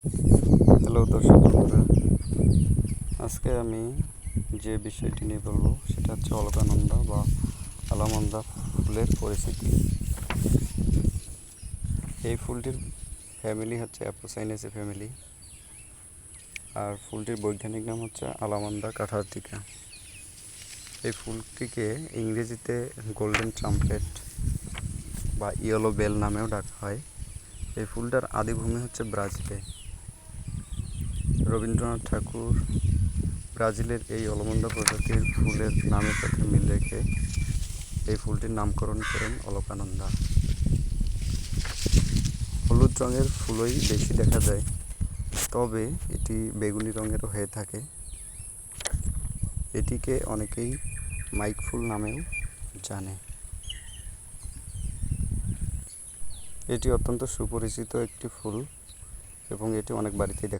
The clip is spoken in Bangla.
হ্যালো দর্শক বন্ধুরা, আজকে আমি যে বিষয়টি নিয়ে বলবো সেটা হচ্ছে অলকানন্দা বা আলামন্দা ফুলের পরিচিতি। এই ফুলটির ফ্যামিলি হচ্ছে অ্যাপোসাইনেসি ফ্যামিলি, আর ফুলটির বৈজ্ঞানিক নাম হচ্ছে আলামন্দা কাঠার্টিকা। এই ফুলটিকে ইংরেজিতে গোল্ডেন ট্রাম্পেট বা ইয়েলো বেল নামেও ডাকা হয়। এই ফুলটার আদিভূমি হচ্ছে ব্রাজিলে। রবীন্দ্রনাথ ঠাকুর ব্রাজিলের এই অলমন্দা প্রজাতির ফুলের নামের সাথে মিল রেখে এই ফুলটির নামকরণ করেন অলকানন্দা। হলুদ রঙের ফুলই বেশি দেখা যায়, তবে এটি বেগুনি রঙেরও হয়ে থাকে। এটিকে অনেকেই মাইক ফুল নামেও জানে। এটি অত্যন্ত সুপরিচিত একটি ফুল এবং এটি অনেক বাড়িতেই দেখা